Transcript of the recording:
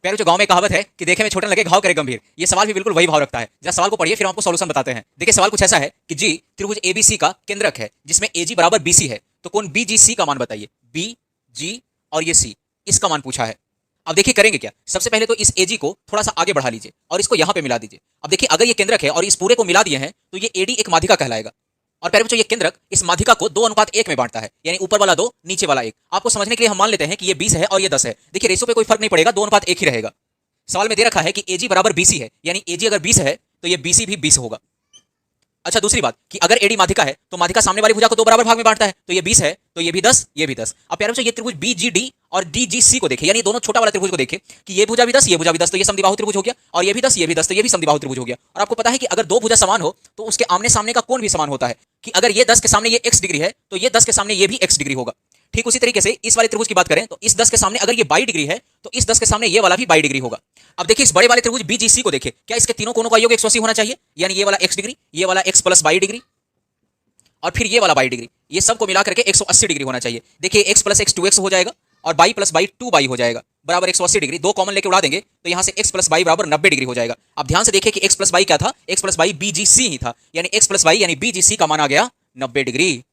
प्यारे जो गांव में कहावत है कि देखे में छोटे लगे घाव करे गंभीर, ये सवाल भी बिल्कुल वही भाव रखता है। जरा सवाल को पढ़िए फिर हम आपको सॉल्यूशन बताते हैं। देखिए सवाल कुछ ऐसा है कि जी त्रिभुज एबीसी का केंद्रक है जिसमें एजी बराबर बीसी है, तो कोण बीजीसी का मान बताइए। बी जी और ये सी, इसका मान पूछा है। अब देखिए करेंगे क्या, सबसे पहले तो इस एजी को थोड़ा सा आगे बढ़ा लीजिए और इसको यहां पे मिला दीजिए। अब देखिए अगर ये केंद्रक है और इस पूरे को मिला दिए हैं तो ये एडी एक माध्यिका कहलाएगा। और प्यारे बच्चों ये केंद्रक इस माध्यिका को 2:1 में बांटता है, यानी ऊपर वाला 2 नीचे वाला 1। आपको समझने के लिए हम मान लेते हैं कि ये 20 है और ये 10 है। देखिए रेशो पे कोई फर्क नहीं पड़ेगा, 2:1 ही रहेगा। सवाल में दे रखा है कि एजी बराबर बीसी है, यानी एजी अगर 20 है तो ये बीसी भी 20 होगा। अच्छा दूसरी बात कि अगर एडी माध्यिका है तो माध्यिका सामने वाली भुजा को 2 बराबर भाग में बांटता है, तो ये 20 है तो ये भी 10, ये भी 10। अब प्यारे बच्चों ये त्रिभुज बीजीडी और डीजीसी को देखिए, यानी दोनों छोटा वाला त्रिभुज को देखिए कि ये भुजा भी 10, ये भुजा भी 10, तो ये समद्विबाहु त्रिभुज हो गया, और ये भी 10, ये भी 10, तो ये भी समद्विबाहु त्रिभुज हो गया। और आपको पता है कि अगर दो भुजा समान हो तो उसके आमने सामने का कोण भी समान होता है, कि अगर ये 10 के सामने ये x डिग्री है तो ये 10 के सामने ये भी x डिग्री होगा। ठीक उसी तरीके से इस वाले त्रिभुज की बात करें तो इस 10 के सामने अगर ये 22 डिग्री है तो इस 10 के सामने ये वाला भी 22 डिग्री होगा। अब देखिए इस बड़े वाले त्रिभुज बीजीसी को देखिए, क्या इसके तीनों कोणों का योग 180 होना चाहिए, यानी ये वाला x डिग्री, ये वाला x प्लस 22 डिग्री और फिर ये वाला 22 डिग्री, ये सबको मिलाकर के 180 डिग्री होना चाहिए। देखिए x प्लस x 2x हो जाएगा और 22 प्लस 22 2y हो जाएगा बराबर 180 डिग्री। दो कॉमन लेके उड़ा देंगे तो यहाँ से x प्लस 22 बराबर 90 डिग्री हो जाएगा। अब ध्यान से देखिए कि x प्लस 22 क्या था, x प्लस 22 बीजीसी ही था, यानी x प्लस 22 यानी बीजीसी का मान आ गया 90 डिग्री।